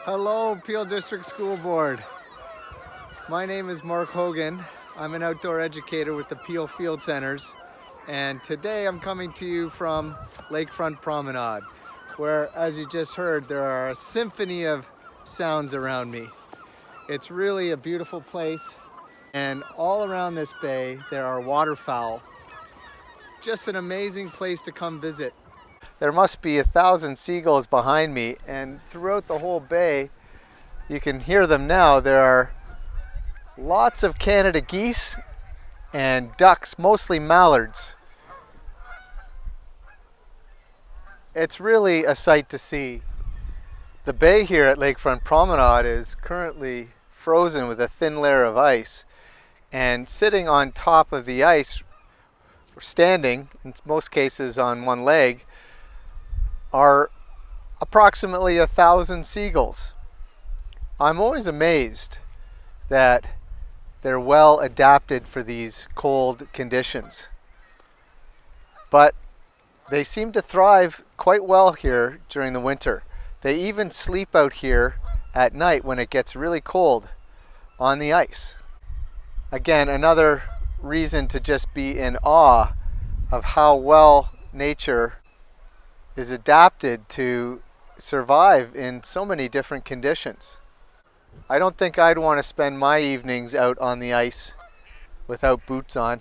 Hello, Peel District School Board. My name is Marc Hogan. I'm an outdoor educator with the Peel Field Centres, and today I'm coming to you from Lakefront Promenade, where, as you just heard, there are a symphony of sounds around me. It's really a beautiful place, and all around this bay there are waterfowl. Just an amazing place to come visit. There must be 1,000 seagulls behind me, and throughout the whole bay, you can hear them now. There are lots of Canada geese and ducks, mostly mallards. It's really a sight to see. The bay here at Lakefront Promenade is currently frozen with a thin layer of ice, and sitting on top of the ice, standing, in most cases on one leg, are approximately 1,000 seagulls. I'm always amazed that they're well adapted for these cold conditions. But they seem to thrive quite well here during the winter. They even sleep out here at night when it gets really cold on the ice. Again, another reason to just be in awe of how well nature is adapted to survive in so many different conditions. I don't think I'd want to spend my evenings out on the ice without boots on.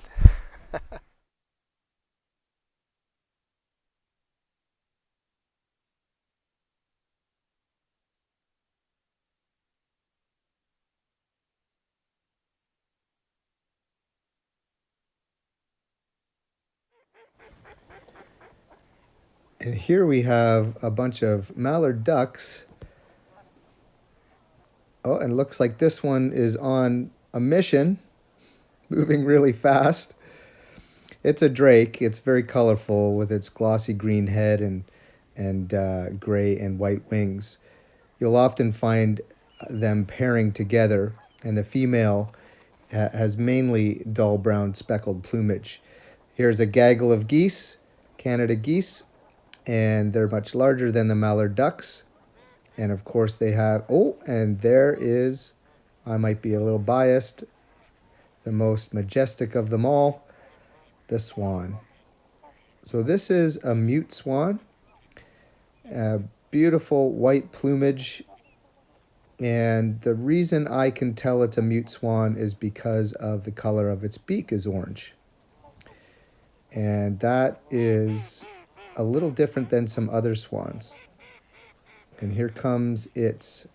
And here we have a bunch of mallard ducks. Oh, and it looks like this one is on a mission, moving really fast. It's a drake. It's very colorful with its glossy green head and gray and white wings. You'll often find them pairing together, and the female has mainly dull brown speckled plumage. Here's a gaggle of geese, Canada geese, and they're much larger than the mallard ducks. And of course they have, oh, and there is, I might be a little biased, the most majestic of them all, the swan. So this is a mute swan, beautiful white plumage. And the reason I can tell it's a mute swan is because of the color of its beak is orange. And that is a little different than some other swans. And here comes its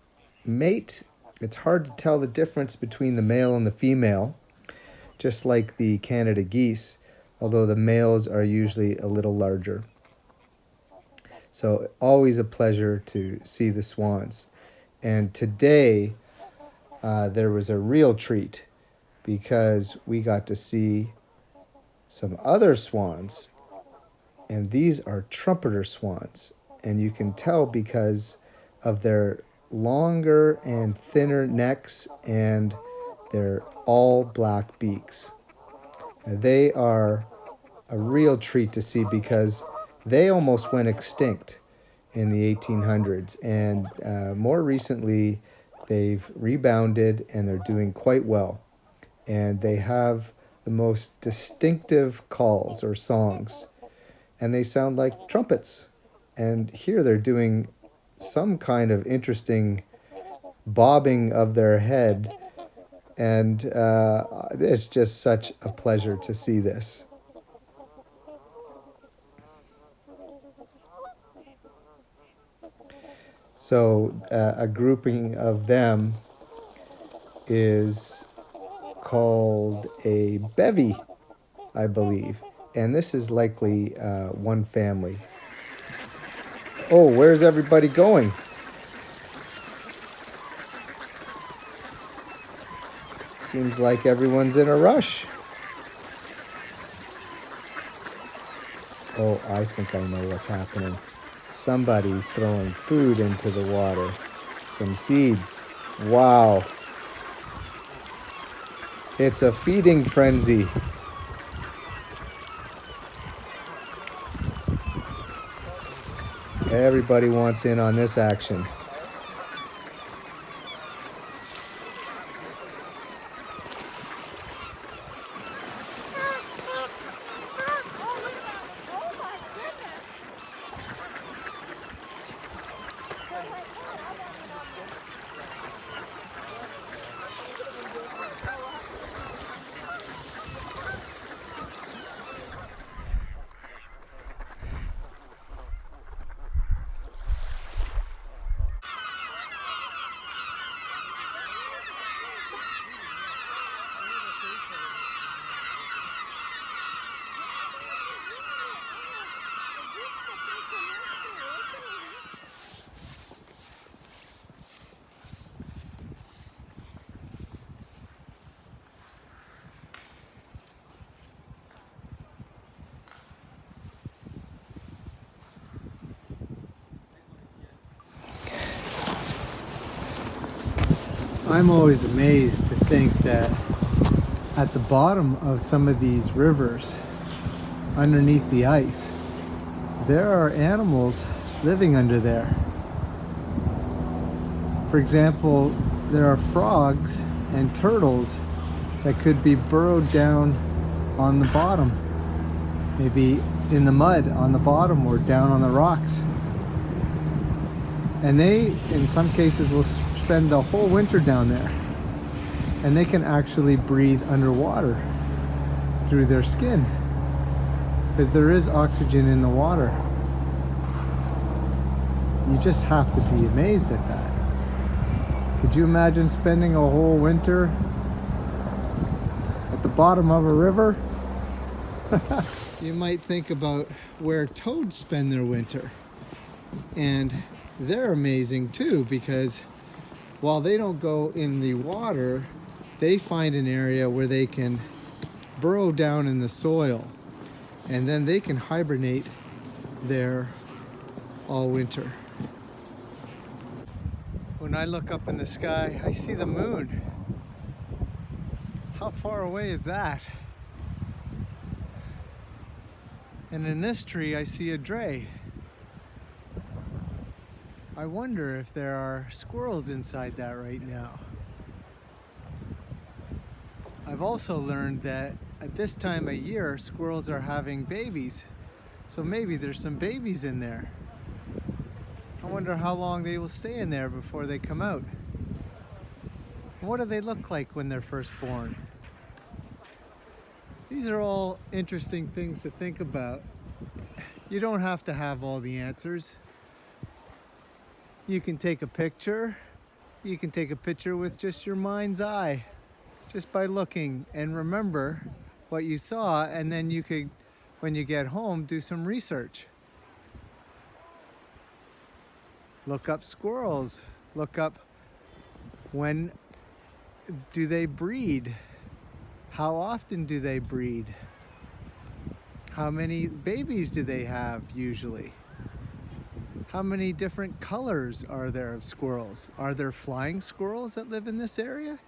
mate. It's hard to tell the difference between the male and the female, just like the Canada geese, although the males are usually a little larger. So always a pleasure to see the swans. And today there was a real treat because we got to see some other swans, and these are trumpeter swans. And you can tell because of their longer and thinner necks and their all black beaks. They are a real treat to see because they almost went extinct in the 1800s, and more recently they've rebounded and they're doing quite well. And they have the most distinctive calls or songs, and they sound like trumpets. And here they're doing some kind of interesting bobbing of their head. And it's just such a pleasure to see this. So a grouping of them is called a bevy, I believe. And this is likely one family. Oh, where's everybody going? Seems like everyone's in a rush. Oh, I think I know what's happening. Somebody's throwing food into the water. Some seeds. Wow. It's a feeding frenzy. Everybody wants in on this action. I'm always amazed to think that at the bottom of some of these rivers, underneath the ice, there are animals living under there. For example, there are frogs and turtles that could be burrowed down on the bottom, maybe in the mud on the bottom or down on the rocks. And they, in some cases, will spend the whole winter down there. And they can actually breathe underwater through their skin, because there is oxygen in the water. You just have to be amazed at that. Could you imagine spending a whole winter at the bottom of a river? You might think about where toads spend their winter. And they're amazing too, because while they don't go in the water, they find an area where they can burrow down in the soil, and then they can hibernate there all winter. When I look up in the sky, I see the moon. How far away is that? And in this tree, I see a dray. I wonder if there are squirrels inside that right now. I've also learned that at this time of year, squirrels are having babies. So maybe there's some babies in there. I wonder how long they will stay in there before they come out. What do they look like when they're first born? These are all interesting things to think about. You don't have to have all the answers. You can take a picture. You can take a picture with just your mind's eye, just by looking, and remember what you saw, and then you could, when you get home, do some research. Look up squirrels. Look up when do they breed? How often do they breed? How many babies do they have usually? How many different colors are there of squirrels? Are there flying squirrels that live in this area?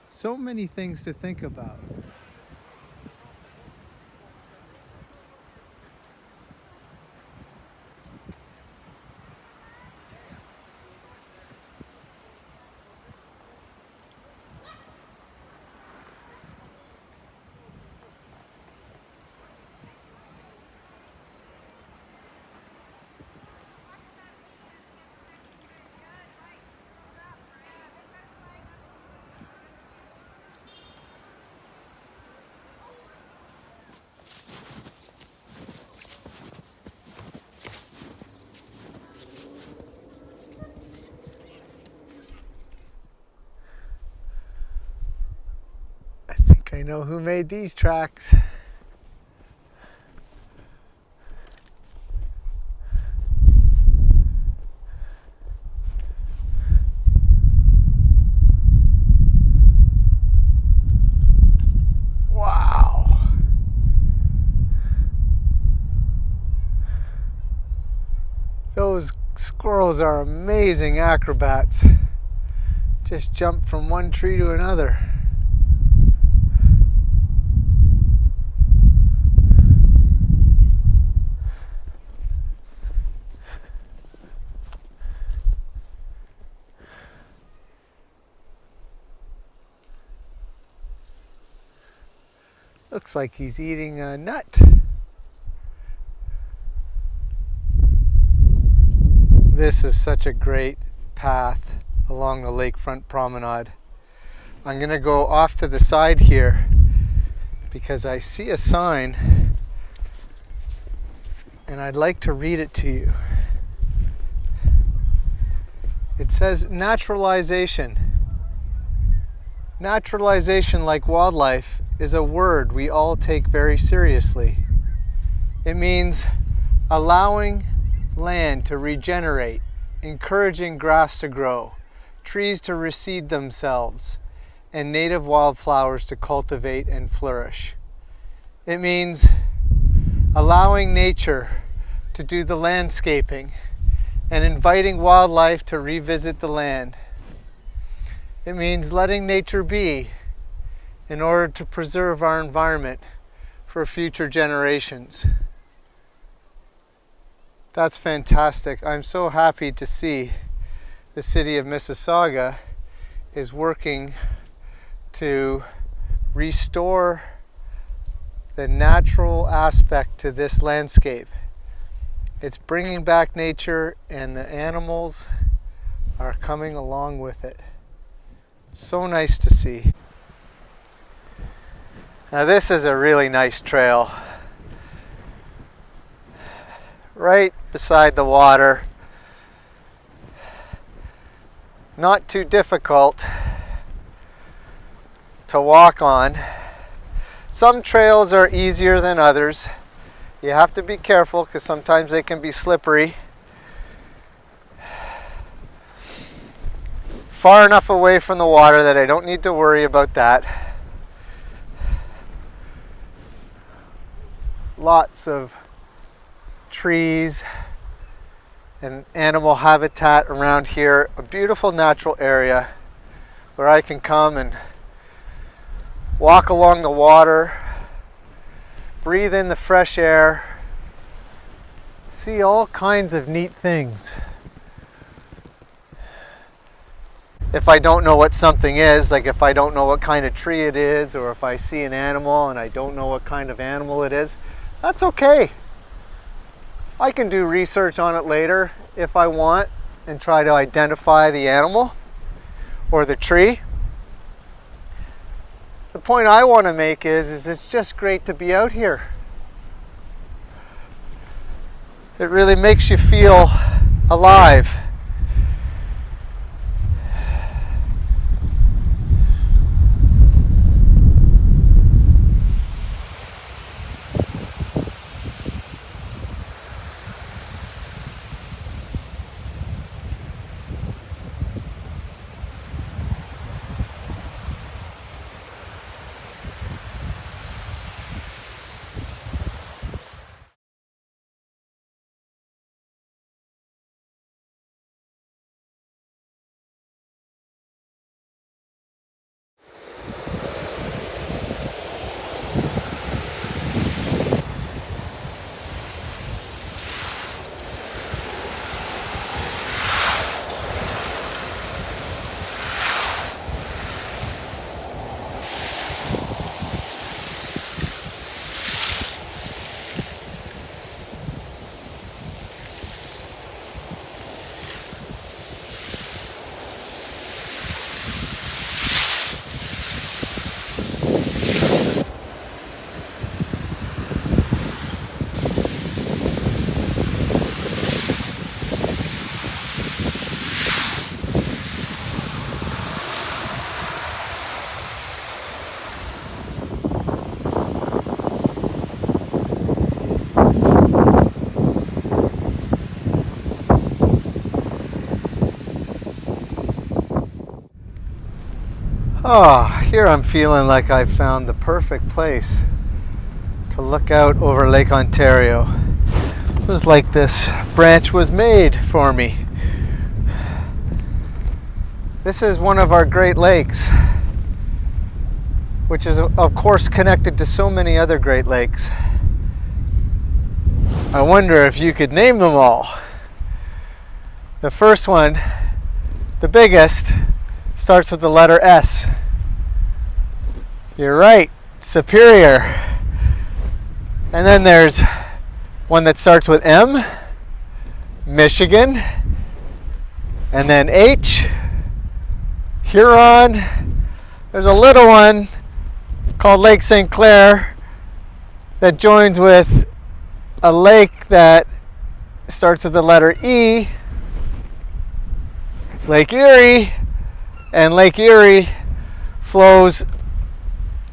So many things to think about. I know who made these tracks. Wow. Those squirrels are amazing acrobats. Just jump from one tree to another. Looks like he's eating a nut. This is such a great path along the lakefront promenade. I'm going to go off to the side here because I see a sign and I'd like to read it to you. It says naturalization. Naturalization, like wildlife, is a word we all take very seriously. It means allowing land to regenerate, encouraging grass to grow, trees to reseed themselves, and native wildflowers to cultivate and flourish. It means allowing nature to do the landscaping and inviting wildlife to revisit the land. It means letting nature be in order to preserve our environment for future generations. That's fantastic. I'm so happy to see the city of Mississauga is working to restore the natural aspect to this landscape. It's bringing back nature, and the animals are coming along with it. So nice to see. Now this is a really nice trail. Right beside the water. Not too difficult to walk on. Some trails are easier than others. You have to be careful because sometimes they can be slippery. Far enough away from the water that I don't need to worry about that. Lots of trees and animal habitat around here. A beautiful natural area where I can come and walk along the water, breathe in the fresh air, see all kinds of neat things. If I don't know what something is, like if I don't know what kind of tree it is, or if I see an animal and I don't know what kind of animal it is, that's okay. I can do research on it later if I want and try to identify the animal or the tree. The point I want to make is it's just great to be out here. It really makes you feel alive. Oh, here I'm feeling like I've found the perfect place to look out over Lake Ontario. It was like this branch was made for me. This is one of our Great Lakes, which is of course connected to so many other Great Lakes. I wonder if you could name them all. The first one, the biggest, starts with the letter S. You're right, Superior. And then there's one that starts with M, Michigan. And then H, Huron. There's a little one called Lake St. Clair that joins with a lake that starts with the letter E, Lake Erie. And Lake Erie flows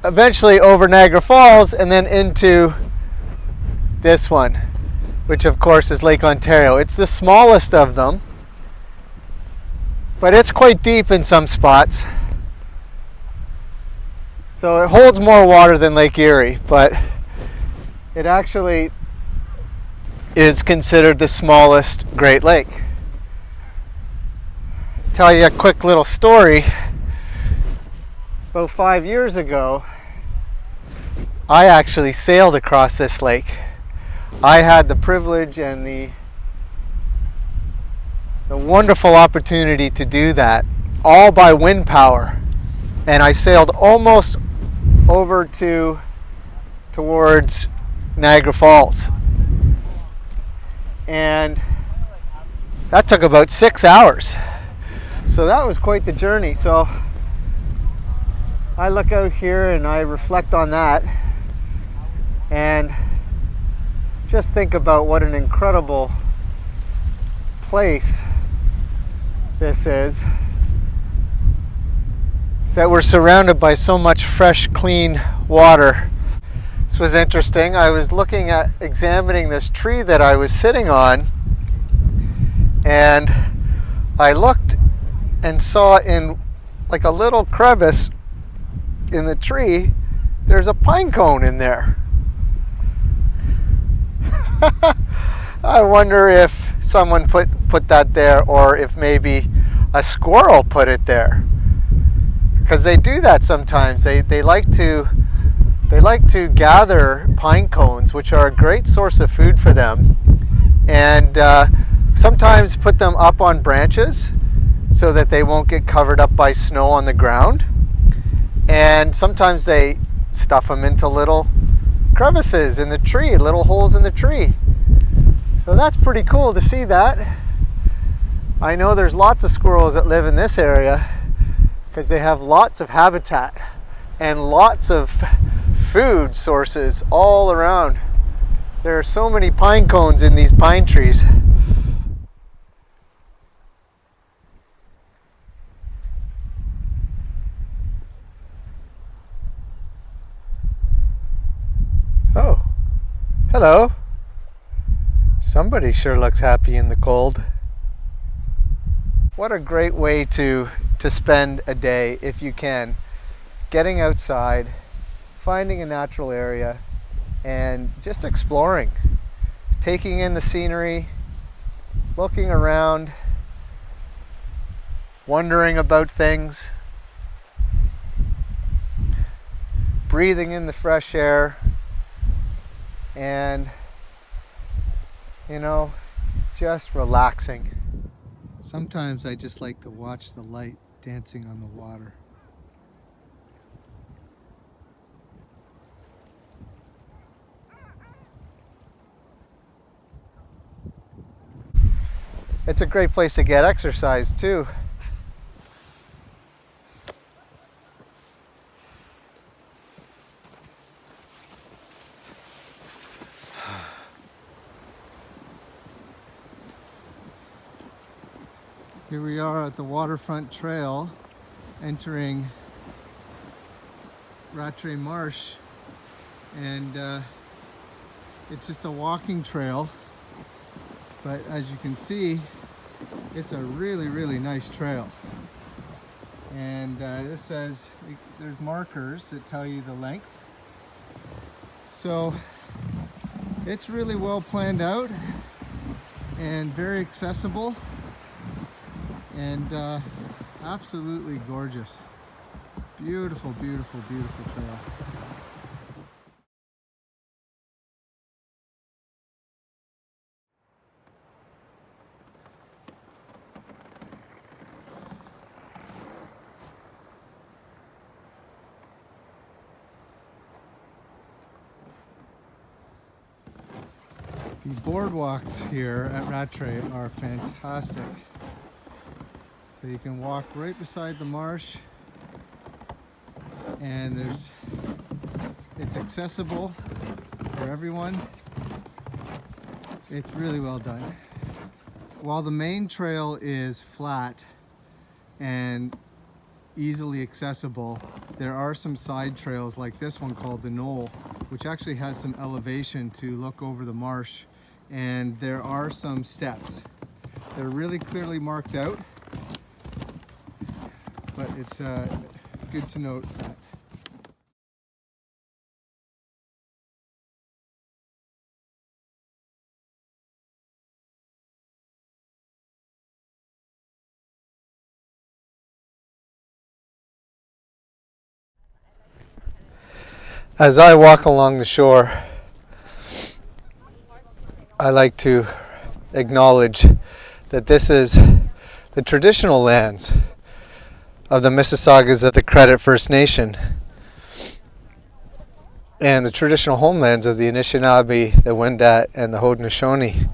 eventually over Niagara Falls and then into this one, which of course is Lake Ontario. It's the smallest of them, but it's quite deep in some spots. So it holds more water than Lake Erie, but it actually is considered the smallest Great Lake. Tell you a quick little story. About 5 years ago, I actually sailed across this lake. I had the privilege and the wonderful opportunity to do that, all by wind power. And I sailed almost over towards Niagara Falls. And that took about 6 hours. So that was quite the journey. So I look out here and I reflect on that and just think about what an incredible place this is, that we're surrounded by so much fresh, clean water. This was interesting. I was looking at examining this tree that I was sitting on, and I looked and saw in like a little crevice in the tree, there's a pine cone in there. I wonder if someone put that there, or if maybe a squirrel put it there, because they do that sometimes. They like to gather pine cones, which are a great source of food for them, and sometimes put them up on branches so that they won't get covered up by snow on the ground, and sometimes they stuff them into little crevices in the tree, little holes in the tree. So that's pretty cool to see that. I know there's lots of squirrels that live in this area because they have lots of habitat and lots of food sources all around. There are so many pine cones in these pine trees. Oh, hello. Somebody sure looks happy in the cold. What a great way to spend a day, if you can. Getting outside, finding a natural area, and just exploring. Taking in the scenery, looking around, wondering about things, breathing in the fresh air, and just relaxing. Sometimes I just like to watch the light dancing on the water. It's a great place to get exercise too. Here we are at the Waterfront Trail, entering Rattray Marsh, and it's just a walking trail, but as you can see, it's a really, really nice trail. And this says there's markers that tell you the length, so it's really well planned out and very accessible. And absolutely gorgeous. Beautiful, beautiful, beautiful trail. The boardwalks here at Rattray are fantastic. So you can walk right beside the marsh, and it's accessible for everyone. It's really well done. While the main trail is flat and easily accessible, there are some side trails like this one called the Knoll, which actually has some elevation to look over the marsh, and there are some steps. They're really clearly marked out, but it's good to note that. As I walk along the shore, I like to acknowledge that this is the traditional lands of the Mississaugas of the Credit First Nation and the traditional homelands of the Anishinaabe, the Wendat, and the Haudenosaunee.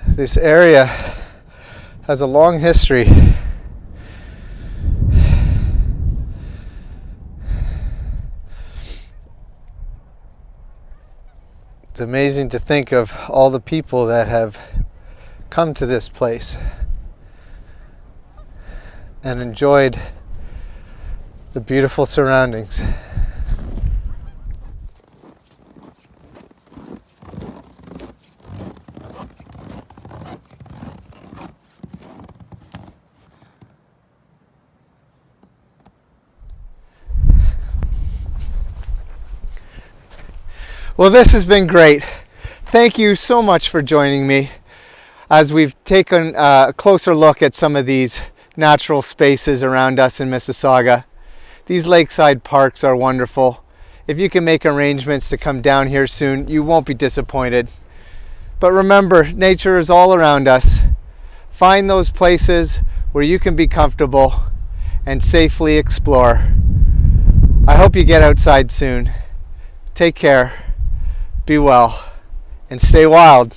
This area has a long history. It's amazing to think of all the people that have come to this place and enjoyed the beautiful surroundings. Well, this has been great. Thank you so much for joining me as we've taken a closer look at some of these natural spaces around us in Mississauga. These lakeside parks are wonderful. If you can make arrangements to come down here soon, you won't be disappointed. But remember, nature is all around us. Find those places where you can be comfortable and safely explore. I hope you get outside soon. Take care. Be well, and stay wild.